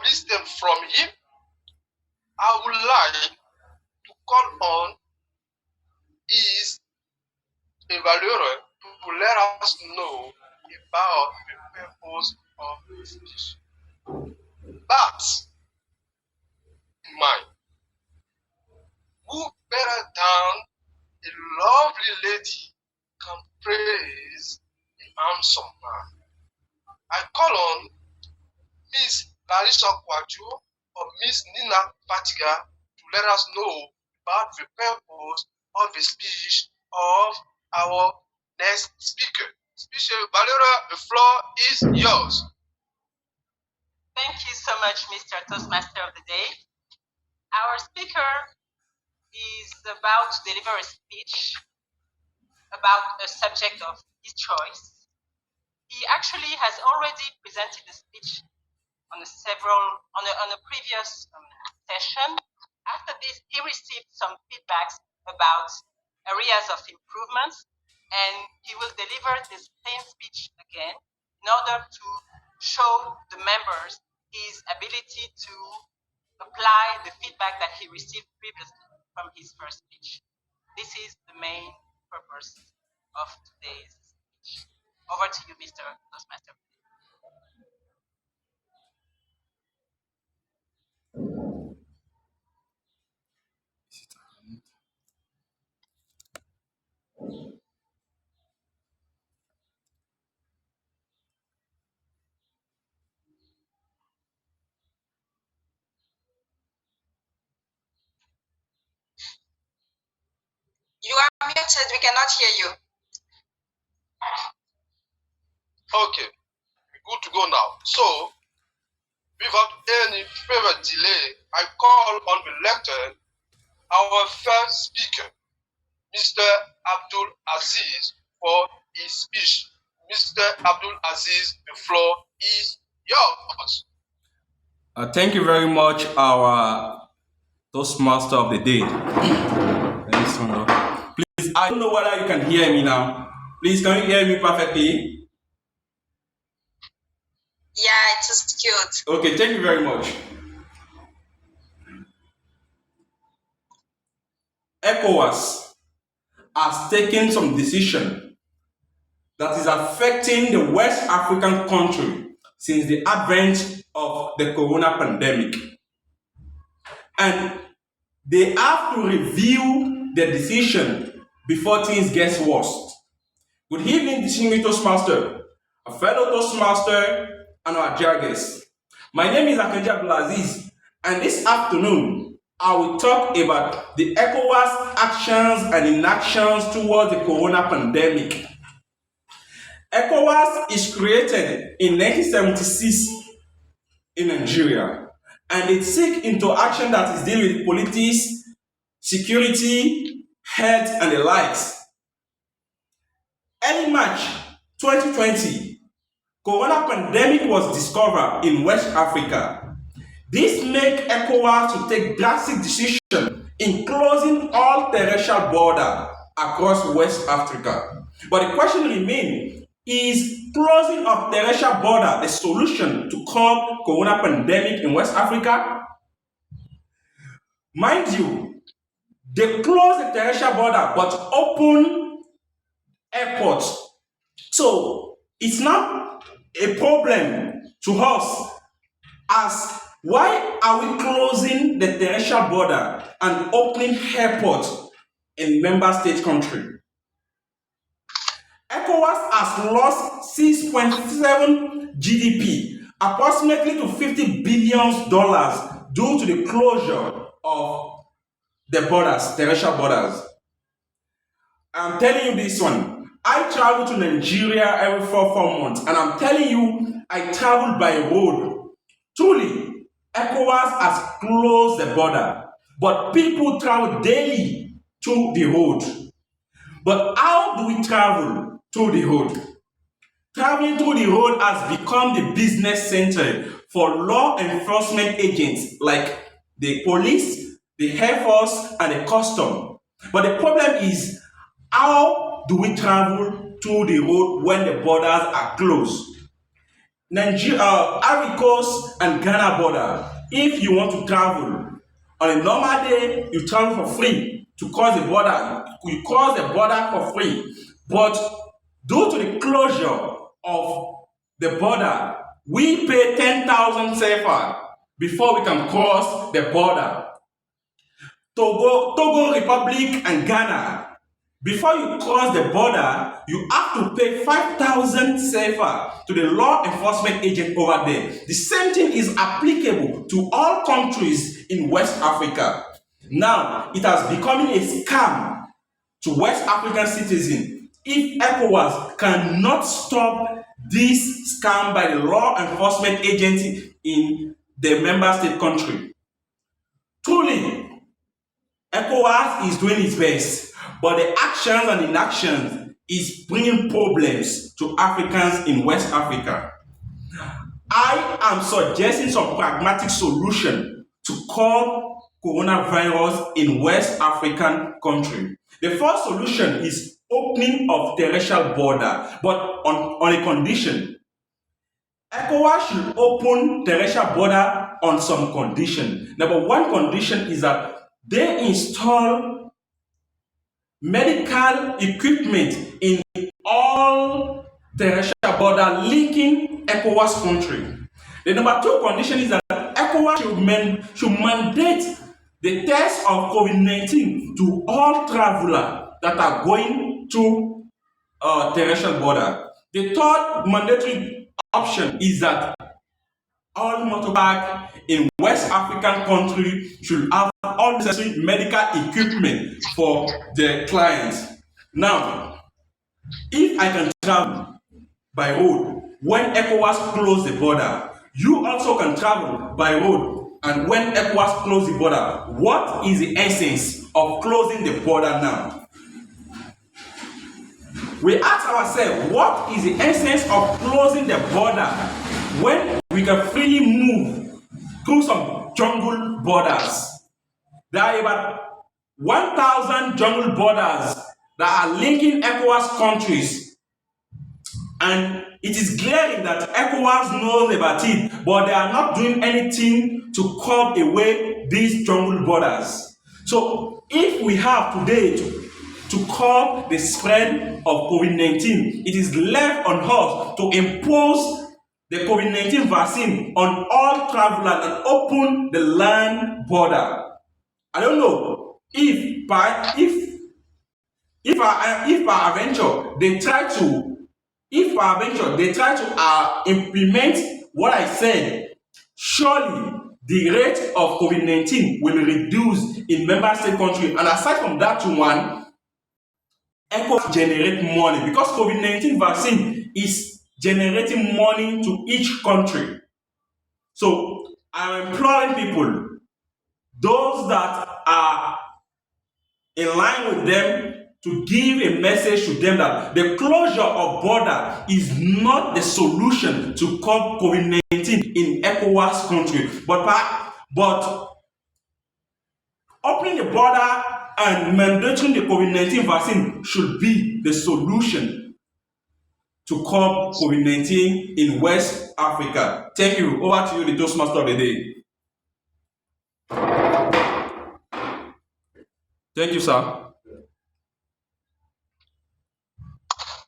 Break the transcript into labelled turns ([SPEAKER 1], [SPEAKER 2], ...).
[SPEAKER 1] listening from him, I would like to call on his evaluator to let us know about the purpose of the speech. But, in mind, who better than a lovely lady can praise a handsome man? I call on Miss Larissa Kwajo or Miss Nina Fatiga to let us know about the purpose of the speech of our next speaker. Speaker Valera, the floor is yours.
[SPEAKER 2] Thank you so much, Mr. Toastmaster of the Day. Our speaker is about to deliver a speech about a subject of his choice. He actually has already presented the speech on a previous session. After this, he received some feedbacks about areas of improvements, and he will deliver the same speech again in order to show the members his ability to apply the feedback that he received previously from his first speech. This is the main purpose of today's speech. Over to you, Mr. Toastmaster.
[SPEAKER 3] You are muted, we cannot hear you.
[SPEAKER 1] Okay, good to go now. So, without any further delay, I call on the lectern, our first speaker, Mr. Abdul Azeez, for his speech. Mr. Abdul Azeez, the floor is yours.
[SPEAKER 4] Thank you very much, our Toastmaster of the Day. Please, I don't know whether you can hear me now. Please, can you hear me perfectly?
[SPEAKER 3] Yeah, it is cute.
[SPEAKER 4] Okay, thank you very much. ECOWAS has taken some decision that is affecting the West African country since the advent of the corona pandemic. And they have to review the decision before things get worse. Good evening, distinguished Toastmaster, a fellow Toastmaster, and our dear guests. My name is Akanji Abdul, and this afternoon I will talk about the ECOWAS actions and inactions towards the corona pandemic. ECOWAS is created in 1976 in Nigeria, and it seeks into action that is dealing with politics, security, health, and the likes. Early March 2020, corona pandemic was discovered in West Africa. This made ECOWAS to take drastic decisions in closing all terrestrial borders across West Africa. But the question remains, is closing of terrestrial border the solution to curb corona pandemic in West Africa? Mind you, they close the terrestrial border but open airports. So it's not a problem to us as why are we closing the terrestrial border and opening airports in member state country? ECOWAS has lost 6.7 GDP, approximately to $50 billion due to the closure of the borders, terrestrial borders. I'm telling you this one. I travel to Nigeria every 4 months, and I'm telling you, I travel by road. Truly, ECOWAS has closed the border, but people travel daily to the road. But how do we travel to the road? Traveling to the road has become the business center for law enforcement agents like the police, the Air Force, and the custom. But the problem is, how do we travel to the road when the borders are closed? Ivory Coast and Ghana border. If you want to travel on a normal day, you travel for free to cross the border. You cross the border for free. But due to the closure of the border, we pay 10,000 CFA before we can cross the border. Togo Republic and Ghana, before you cross the border, you have to pay 5,000 CFA to the law enforcement agent over there. The same thing is applicable to all countries in West Africa. Now, it has become a scam to West African citizens if ECOWAS cannot stop this scam by the law enforcement agency in the member state country. Truly, ECOWAS is doing its best, but the actions and inactions is bringing problems to Africans in West Africa. I am suggesting some pragmatic solution to curb coronavirus in West African country. The first solution is opening of terrestrial border, but on a condition. ECOWAS should open terrestrial border on some condition. Number one condition is that they install medical equipment in all terrestrial border linking ECOWAS country. The number two condition is that ECOWAS should mandate the test of COVID-19 to all travelers that are going to terrestrial border. The third mandatory option is that all motorbike in West African country should have all necessary medical equipment for their clients. Now, if I can travel by road when ECOWAS close the border, you also can travel by road, and when ECOWAS close the border, what is the essence of closing the border now? We ask ourselves, what is the essence of closing the border when we can freely move through some jungle borders? There are about 1,000 jungle borders that are linking ECOWAS countries, and it is glaring that ECOWAS knows about it, but they are not doing anything to curb away these jungle borders. So if we have today to curb the spread of COVID-19, it is left on us to impose the COVID-19 vaccine on all travelers and open the land border. I don't know if by adventure they try to implement what I said, surely the rate of COVID-19 will reduce in member state country. And aside from that one, ECOWAS generate money because COVID-19 vaccine is generating money to each country. So I'm imploring people, those that are in line with them, to give a message to them that the closure of border is not the solution to curb COVID-19 in ECOWAS country, but opening the border and mandating the COVID-19 vaccine should be the solution to curb COVID-19 in West Africa. Thank you. Over to you, the Toastmaster of the day. Thank you, sir.